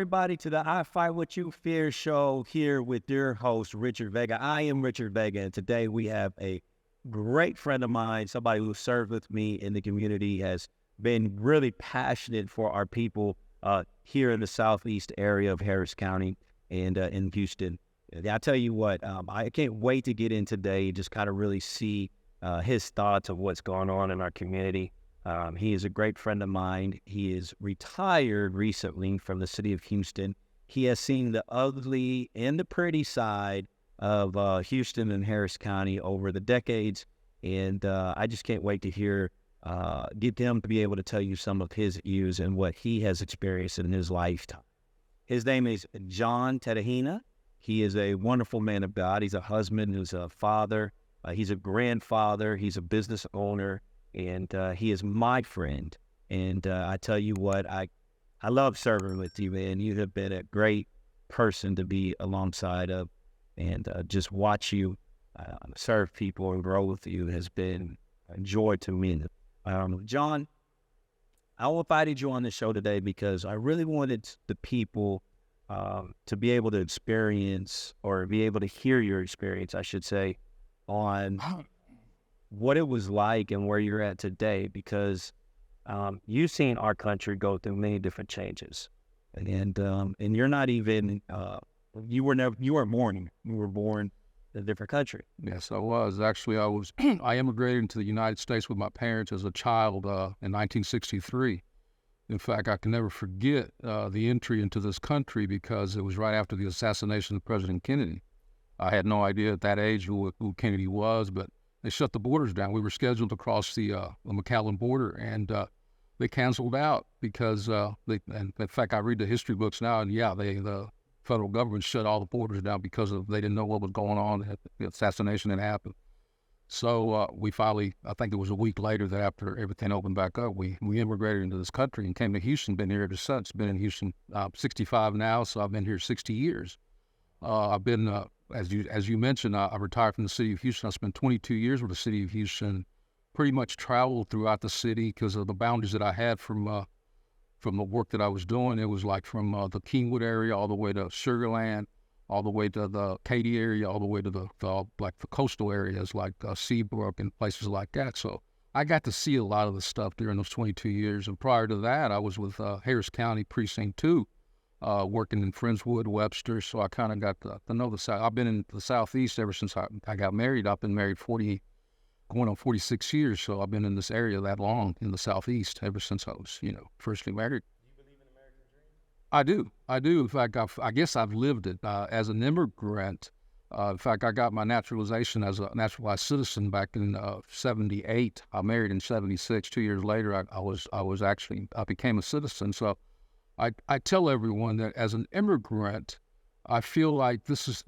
everybody, to the I Fight What You Fear show here with your host, Richard Vega. I am Richard Vega, and today we have a great friend of mine, somebody who served with me in the community, has been really passionate for our people here in the southeast area of Harris County and in Houston. And I tell you what, I can't wait to get in today, just kind of really see his thoughts of what's going on in our community. He is a great friend of mine. He is retired recently from the city of Houston. He has seen the ugly and the pretty side of Houston and Harris County over the decades, and I just can't wait to get him to be able to tell you some of his views and what he has experienced in his lifetime. His name is John Tijerina. He is a wonderful man of God. He's a husband, he's a father, he's a grandfather, he's a business owner, and he is my friend. And I tell you what, I love serving with you, man. You have been a great person to be alongside of, and just watch you serve people and grow with you has been a joy to me. John, I invited you on the show today because I really wanted the people to be able to experience, or be able to hear your experience, I should say, on what it was like and where you're at today, because you've seen our country go through many different changes, and you're not even you weren't born. You were born in a different country. Yes, I was. Actually, I immigrated into the United States with my parents as a child in 1963. In fact, I can never forget the entry into this country because it was right after the assassination of President Kennedy. I had no idea at that age who Kennedy was, but they shut the borders down. We were scheduled to cross the McAllen border, and they canceled out because and in fact, I read the history books now, and the federal government shut all the borders down because they didn't know what was going on. The assassination had happened. So we finally, I think it was a week later that after everything opened back up, we immigrated into this country and came to Houston. Been here ever since. Been in Houston 65 now, so I've been here 60 years. I've been, as you mentioned, I retired from the city of Houston. I spent 22 years with the city of Houston. Pretty much traveled throughout the city because of the boundaries that I had from the work that I was doing. It was like from the Kingwood area all the way to Sugar Land, all the way to the Katy area, all the way to the coastal areas like Seabrook and places like that. So I got to see a lot of the stuff during those 22 years. And prior to that, I was with Harris County Precinct 2, working in Friendswood, Webster. So I kind of got to know the South. I've been in the Southeast ever since I got married. I've been married going on 46 years. So I've been in this area that long in the Southeast ever since I was, firstly married. I do. In fact, I guess I've lived it as an immigrant. In fact, I got my naturalization as a naturalized citizen back in 78. I married in 76. 2 years later, I became a citizen. So I tell everyone that as an immigrant, I feel like this is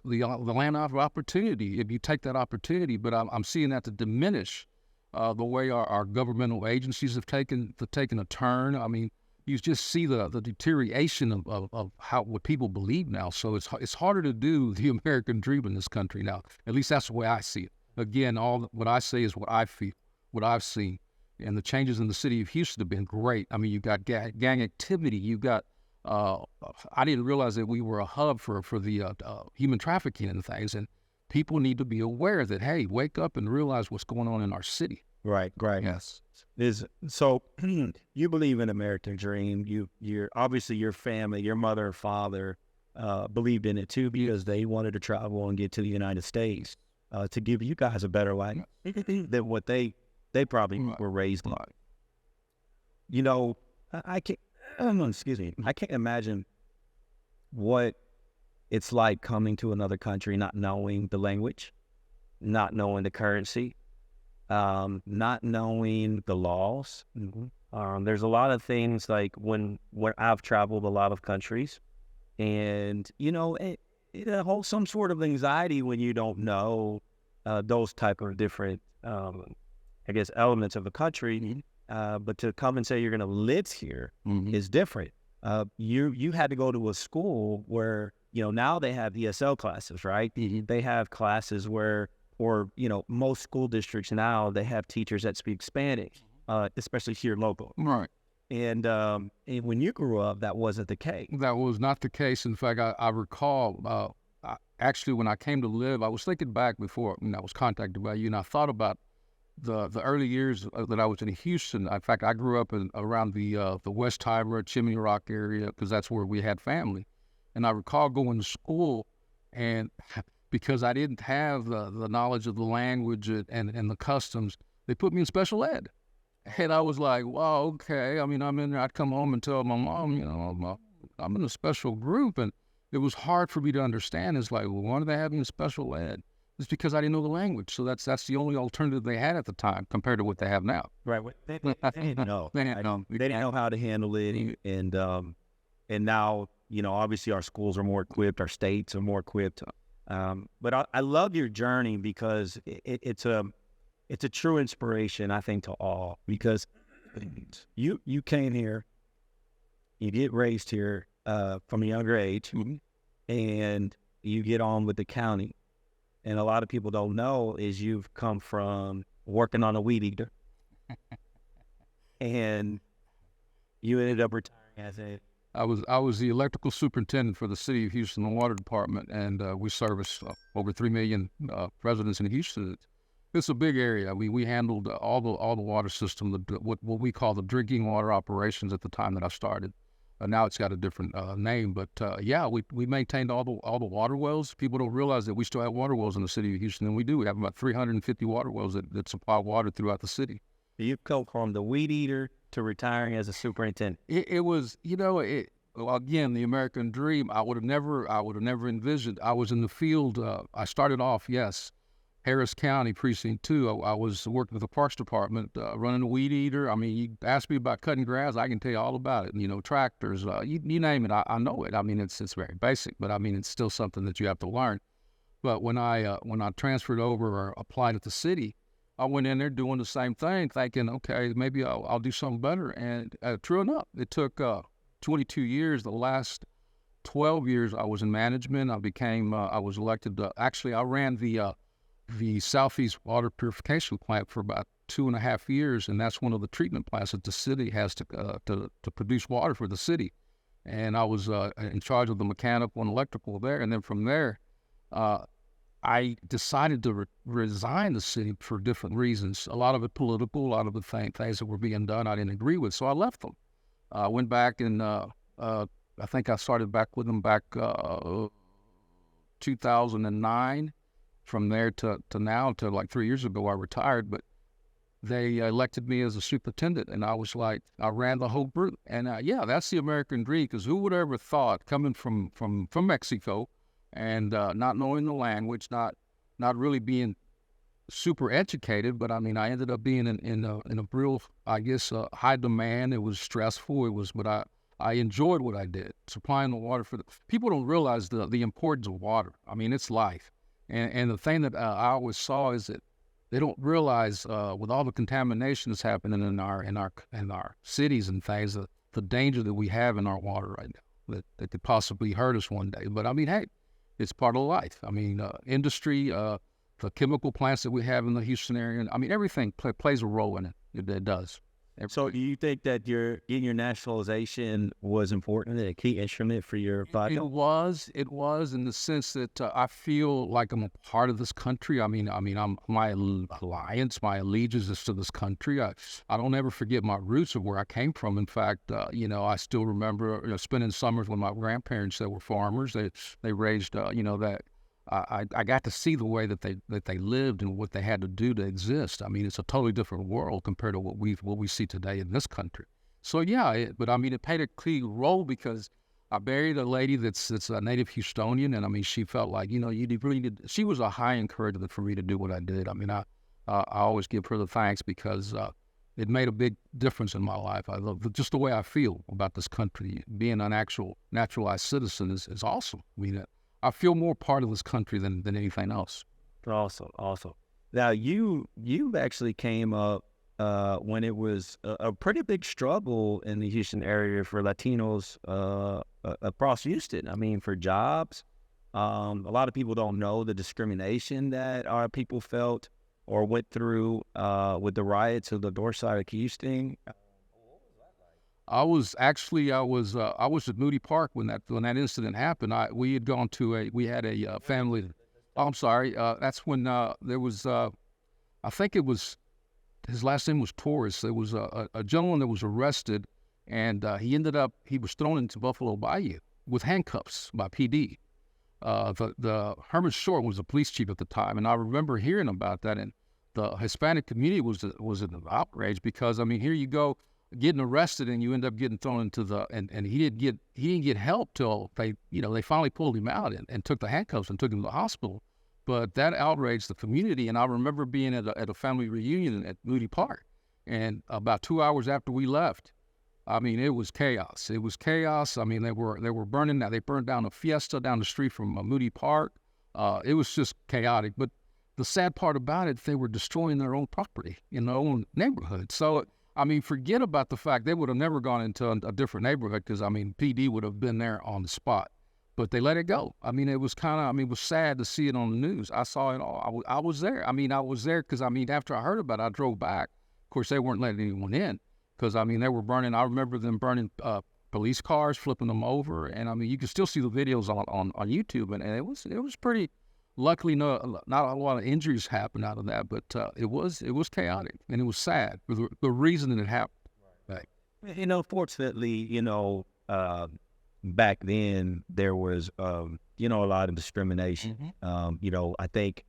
the land of opportunity. If you take that opportunity, but I'm seeing that to diminish the way our governmental agencies have taken a turn. I mean, you just see the deterioration of what people believe now. So it's harder to do the American dream in this country now. At least that's the way I see it. Again, what I say is what I feel, what I've seen. And the changes in the city of Houston have been great. I mean, you got gang activity. You got, I didn't realize that we were a hub for the human trafficking and things. And people need to be aware that, hey, wake up and realize what's going on in our city. Right. Yes. So you believe in American dream. You're obviously your family, your mother and father believed in it too, because they wanted to travel and get to the United States to give you guys a better life than what they probably were raised in. I can't. Excuse me. I can't imagine what it's like coming to another country, not knowing the language, not knowing the currency, not knowing the laws. Mm-hmm. There's a lot of things like when I've traveled a lot of countries, and it holds some sort of anxiety when you don't know those type of different, elements of a country. Mm-hmm. But to come and say you're going to live here mm-hmm. is different. You had to go to a school where now they have ESL classes, right? Mm-hmm. They have classes where. Or, most school districts now, they have teachers that speak Spanish, especially here local. Right. And when you grew up, that wasn't the case. That was not the case. In fact, I recall, actually, when I came to live, I was thinking back before I was contacted by you, and I thought about the early years that I was in Houston. In fact, I grew up around the West Tiber, Chimney Rock area, because that's where we had family. And I recall going to school, and because I didn't have the knowledge of the language and the customs, they put me in special ed. And I was like, wow, okay. I mean, I'm in there. I'd come home and tell my mom, I'm in a special group. And it was hard for me to understand. It's like, well, why do they have me in special ed? It's because I didn't know the language. So that's the only alternative they had at the time compared to what they have now. Right. They didn't know. They didn't know how to handle it. And now, obviously our schools are more equipped. Our states are more equipped. But I love your journey because it's a true inspiration, I think, to all, because you came here, you get raised here from a younger age, and you get on with the county. And a lot of people don't know is you've come from working on a weed eater, and you ended up retiring as a... I was the electrical superintendent for the city of Houston, the water department, and we service over 3 million residents in Houston. It's a big area. We handled all the water system, what we call the drinking water operations at the time that I started. Now it's got a different name, but we maintained all the water wells. People don't realize that we still have water wells in the city of Houston, and we do. We have about 350 water wells that supply water throughout the city. You go from the weed eater to retiring as a superintendent. It was, again, the American dream. I would have never envisioned. I was in the field. I started off, Harris County, Precinct 2. I was working with the Parks Department, running a weed eater. I mean, you ask me about cutting grass, I can tell you all about it. Tractors, you name it, I know it. I mean, it's very basic, but I mean, it's still something that you have to learn. But when I transferred over or applied at the city, I went in there doing the same thing, thinking, okay, maybe I'll do something better. And true enough, it took 22 years. The last 12 years, I was in management. I was elected. Actually, I ran the Southeast Water Purification Plant for about 2.5 years, and that's one of the treatment plants that the city has to produce water for the city. And I was in charge of the mechanical and electrical there. And then from there, I decided to resign the city for different reasons. A lot of it political, a lot of the things that were being done I didn't agree with, so I left them. I went back and I think I started back with them back 2009. From there to now, to like 3 years ago, I retired, but they elected me as a superintendent, and I was like, I ran the whole group. And that's the American dream, because who would ever thought, coming from Mexico and not knowing the language, not really being super educated, but I mean, I ended up being in a real, I guess, high demand. It was stressful. But I enjoyed what I did, supplying the water for people don't realize the importance of water. I mean, it's life. And the thing that I always saw is that they don't realize with all the contamination that's happening in our cities and things, the danger that we have in our water right now, that could possibly hurt us one day. But I mean, hey, it's part of life. I mean, industry, the chemical plants that we have in the Houston area, I mean, everything plays a role in it. It does. So do you think that getting your nationalization was important, a key instrument for your project? It was in the sense that I feel like I'm a part of this country. I mean, my allegiance is to this country. I don't ever forget my roots of where I came from. In fact, I still remember spending summers with my grandparents that were farmers. They raised, that. I got to see the way that they lived and what they had to do to exist. I mean, it's a totally different world compared to what we see today in this country. So but I mean, it played a key role because I married a lady that's a native Houstonian, and I mean, she felt like you really need. She was a high encouragement for me to do what I did. I mean, I always give her the thanks because it made a big difference in my life. I love just the way I feel about this country. Being an actual naturalized citizen is awesome. I mean. I feel more part of this country than anything else. Awesome. Now, you actually came up when it was a pretty big struggle in the Houston area for Latinos across Houston. I mean, for jobs. A lot of people don't know the discrimination that our people felt or went through with the riots of the north side of Houston. I was at Moody Park when that incident happened. We had gone to we had a family. Oh, I'm sorry. That's when there was I think it was his last name was Torres. There was a gentleman that was arrested, and he was thrown into Buffalo Bayou with handcuffs by PD. The Herman Short was the police chief at the time, and I remember hearing about that. And the Hispanic community was in outrage because, I mean, here you go getting arrested and you end up getting thrown into and he didn't get help till they finally pulled him out and took the handcuffs and took him to the hospital. But that outraged the community, and I remember being at a family reunion at Moody Park, and about 2 hours after we left, I mean, it was chaos. It was chaos. I mean, they were burning. They burned down a fiesta down the street from Moody Park. It was just chaotic. But the sad part about it, they were destroying their own property in their own neighborhood. So, I mean, forget about the fact they would have never gone into a different neighborhood because, I mean, PD would have been there on the spot. But they let it go. I mean, it was it was sad to see it on the news. I saw it all. I was there. I mean, I was there because, I mean, after I heard about it, I drove back. Of course, they weren't letting anyone in because, I mean, they were burning. I remember them burning police cars, flipping them over. And, I mean, you can still see the videos on YouTube. And it was pretty, luckily, not a lot of injuries happened out of that. But it was chaotic and it was sad for the reason that it happened. Right. Fortunately, back then there was, a lot of discrimination. Mm-hmm. I think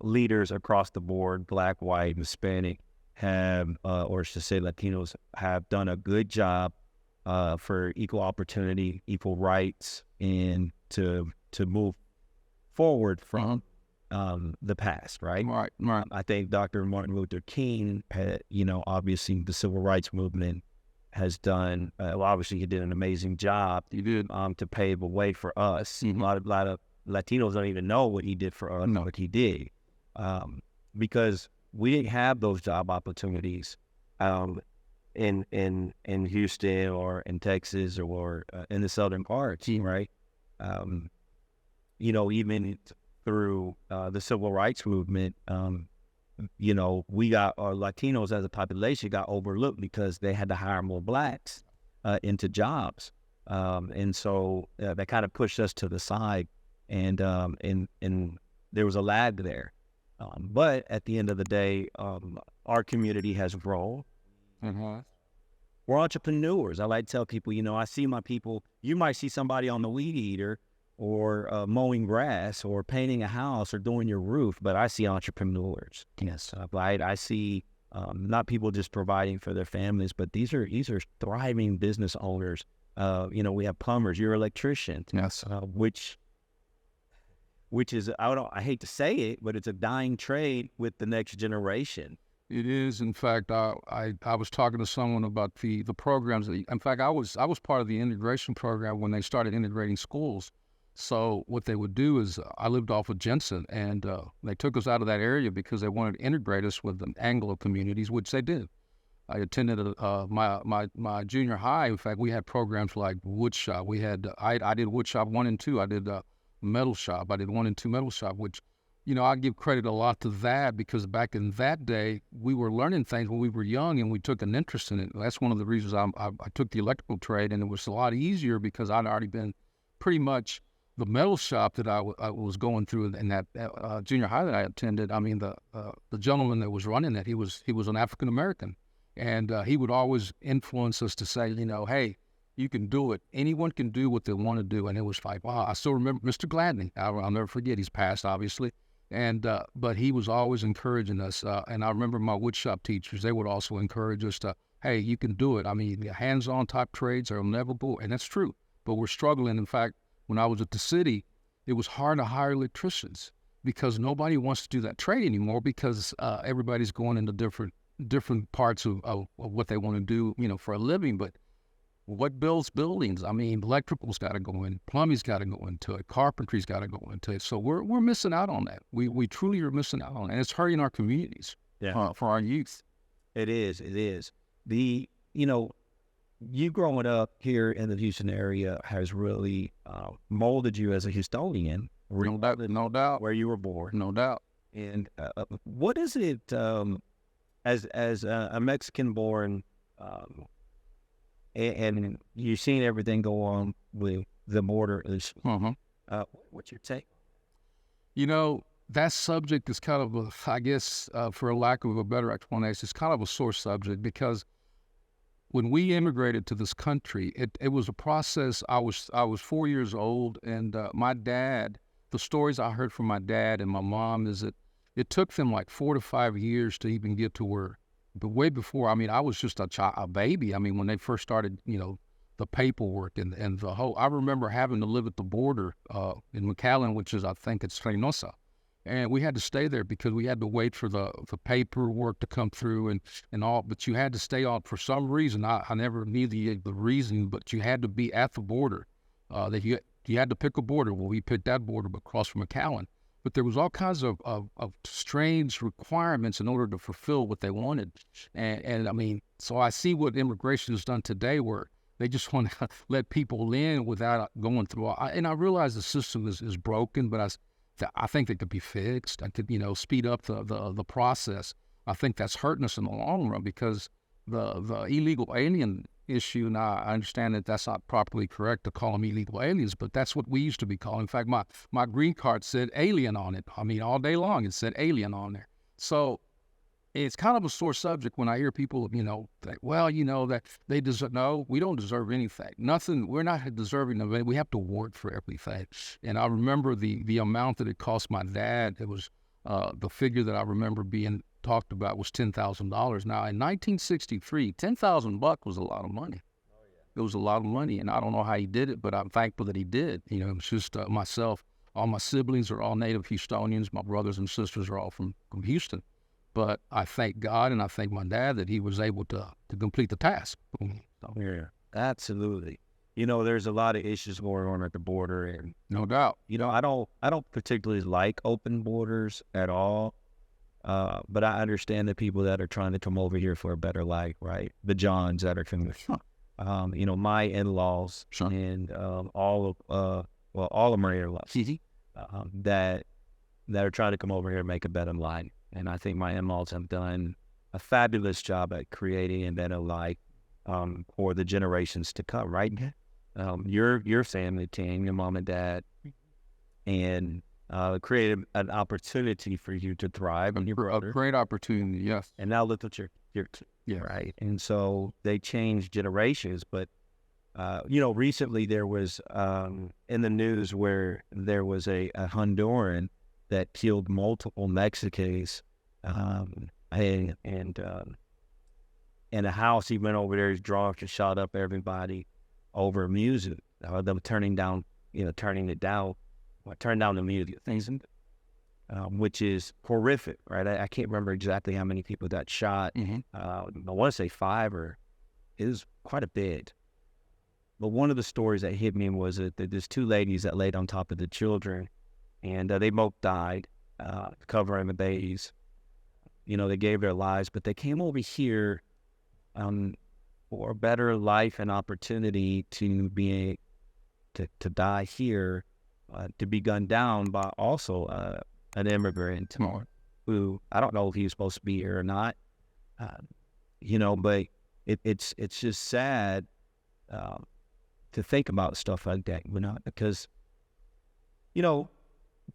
leaders across the board, Black, white, Hispanic, have, or should say Latinos, have done a good job for equal opportunity, equal rights, and to move forward from the past, right? Right. I think Dr. Martin Luther King had, obviously the civil rights movement has done, obviously he did an amazing job. He did. To pave a way for us. Mm-hmm. A lot of Latinos don't even know what he did for us, what he did. Because we didn't have those job opportunities in Houston or in Texas or in the southern parts, right? Even through the civil rights movement, we got our Latinos as a population got overlooked because they had to hire more Blacks into jobs. And so that kind of pushed us to the side, and there was a lag there. But at the end of the day, our community has grown. Mm-hmm. We're entrepreneurs. I like to tell people, I see my people, you might see somebody on the weed eater or mowing grass or painting a house or doing your roof, but I see entrepreneurs. Yes. Right? I see not people just providing for their families, but these are thriving business owners. We have plumbers. You're an electrician. Yes. Which is, I hate to say it, but it's a dying trade with the next generation. It is. In fact, I was talking to someone about the programs. In fact, I was part of the integration program when they started integrating schools. So what they would do is, I lived off of Jensen, and they took us out of that area because they wanted to integrate us with the Anglo communities, which they did. I attended my junior high. In fact, we had programs like wood shop. We had I did wood shop 1 and 2. I did metal shop. I did 1 and 2 metal shop, which, I give credit a lot to that because back in that day, we were learning things when we were young and we took an interest in it. That's one of the reasons I took the electrical trade, and it was a lot easier because I'd already been pretty much the metal shop that I was going through in that junior high that I attended. I mean, the gentleman that was running it, he was an African American, and he would always influence us to say, hey, you can do it. Anyone can do what they want to do. And it was like, wow. I still remember Mr. Gladney. I'll never forget. He's passed, obviously, and but he was always encouraging us. And I remember my woodshop teachers; they would also encourage us to, hey, you can do it. I mean, hands-on type trades are inevitable, and that's true. But we're struggling. In fact, when I was at the city, it was hard to hire electricians because nobody wants to do that trade anymore because everybody's going into different parts of what they want to do, for a living. But what builds buildings? I mean, electrical's got to go in, plumbing's got to go into it, carpentry's got to go into it. So we're missing out on that. We truly are missing out on it, and it's hurting our communities. Yeah. For our youth. It is. You growing up here in the Houston area has really molded you as a Houstonian. No doubt. Where you were born. No doubt. And what is it, as a Mexican-born and you've seen everything go on with the border issue. What's your take? You know, that subject is kind of, I guess, for a lack of a better explanation, it's kind of a sore subject because when we immigrated to this country, it was a process. I was 4 years old, and my dad, the stories I heard from my dad and my mom is that it took them like 4 to 5 years to even get to where, but way before, I mean, I was just a baby. I mean, when they first started, the paperwork and the whole, I remember having to live at the border in McAllen, which is, I think it's Reynosa. And we had to stay there because we had to wait for the paperwork to come through and all. But you had to stay on for some reason. I never knew the reason, but you had to be at the border. That you had to pick a border. Well, we picked that border across from McAllen. But there was all kinds of strange requirements in order to fulfill what they wanted. And I mean, so I see what immigration has done today where they just want to let people in without going through. And I realize the system is broken, but I think they could be fixed. I could, speed up the process. I think that's hurting us in the long run because the illegal alien issue, and I understand that that's not properly correct to call them illegal aliens, but that's what we used to be calling. In fact, my green card said alien on it. I mean, all day long it said alien on there. So it's kind of a sore subject when I hear people, think, well, that they deserve. No, we don't deserve anything. Nothing. We're not deserving of it. We have to work for everything. And I remember the amount that it cost my dad. It was the figure that I remember being talked about was $10,000. Now in 1963, $10,000 was a lot of money. It was a lot of money, and I don't know how he did it, but I'm thankful that he did. It was just myself. All my siblings are all native Houstonians. My brothers and sisters are all from Houston. But I thank God and I thank my dad that he was able to complete the task. So, yeah, absolutely. There's a lot of issues going on at the border, and no doubt. I don't particularly like open borders at all. But I understand the people that are trying to come over here for a better life, right? The Johns that are coming. My in-laws and all of my in-laws that are trying to come over here and make a better life. And I think my in-laws have done a fabulous job at creating a better life for the generations to come, right? Your family team, your mom and dad, and created an opportunity for you to thrive and your brother. A great opportunity, yes. And now look at your yeah. Right. And so they changed generations. But, recently there was in the news where there was a Honduran that killed multiple Mexicans, and in a house he went over there, he's drunk and shot up everybody over music. Them turning down the music things, which is horrific, right? I can't remember exactly how many people got shot. I want to say 5 or it was quite a bit. But one of the stories that hit me was that there's 2 ladies that laid on top of the children, and they both died, covering the babies. They gave their lives, but they came over here for a better life and opportunity to to die here, to be gunned down by also an immigrant who, I don't know if he was supposed to be here or not, but it's just sad to think about stuff like that, because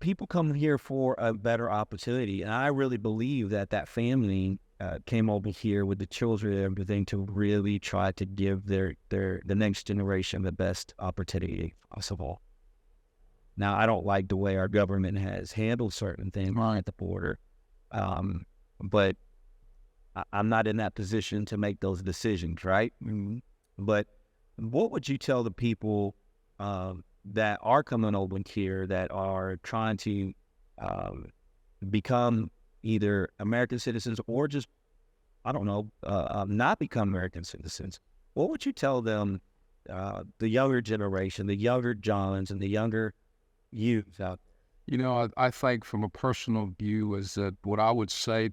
people come here for a better opportunity, and I really believe that family came over here with the children and everything to really try to give the next generation the best opportunity possible. Now, I don't like the way our government has handled certain things at the border, but I'm not in that position to make those decisions, right? But what would you tell the people that are coming over here that are trying to become either American citizens or just, I don't know, not become American citizens? What would you tell them, the younger generation, the younger Johns and the younger youth out there? I think from a personal view is that what I would say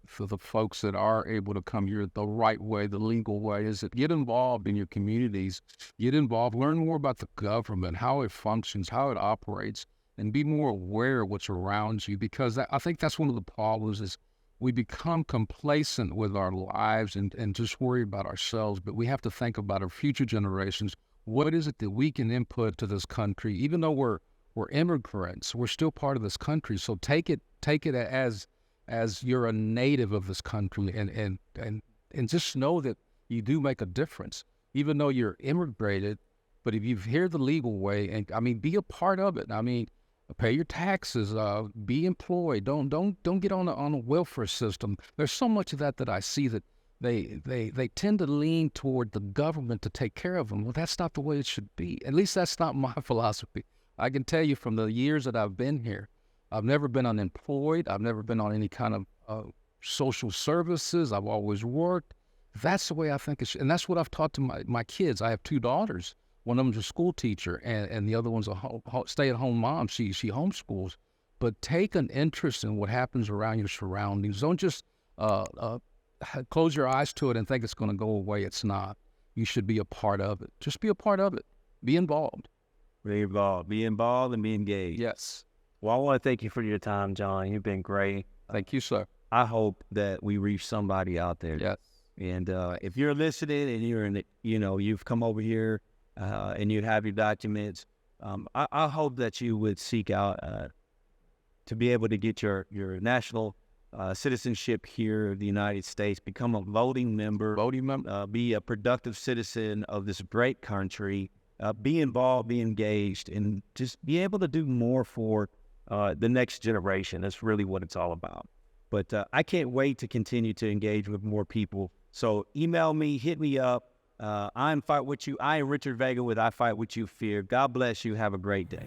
for the folks that are able to come here the right way, the legal way, is that get involved in your communities, get involved, learn more about the government, how it functions, how it operates, and be more aware of what's around you, because I think that's one of the problems is we become complacent with our lives and just worry about ourselves, but we have to think about our future generations. What is it that we can input to this country? Even though we're immigrants, we're still part of this country. So take it as you're a native of this country, and just know that you do make a difference, even though you're immigrated. But if you're here the legal way, and I mean, be a part of it. I mean, pay your taxes, be employed. Don't get on a welfare system. There's so much of that I see that they tend to lean toward the government to take care of them. Well, that's not the way it should be. At least that's not my philosophy. I can tell you from the years that I've been here, I've never been unemployed. I've never been on any kind of social services. I've always worked. That's the way I think it should. And that's what I've taught to my kids. I have 2 daughters. One of them's a school teacher, and the other one's a stay-at-home mom. She homeschools. But take an interest in what happens around your surroundings. Don't just close your eyes to it and think it's going to go away. It's not. You should be a part of it. Just be a part of it. Be involved. Be involved. Be involved and be engaged. Yes. Well, I want to thank you for your time, John. You've been great. Thank you, sir. I hope that we reach somebody out there. Yes. And if you're listening and you're in, you've come over here and you have your documents, I hope that you would seek out to be able to get your national citizenship here in the United States, become a voting member, be a productive citizen of this great country, be involved, be engaged, and just be able to do more for the next generation. That's really what it's all about. But I can't wait to continue to engage with more people. So email me, hit me up. I am Richard Vega with I Fight What You Fear. God bless you. Have a great day.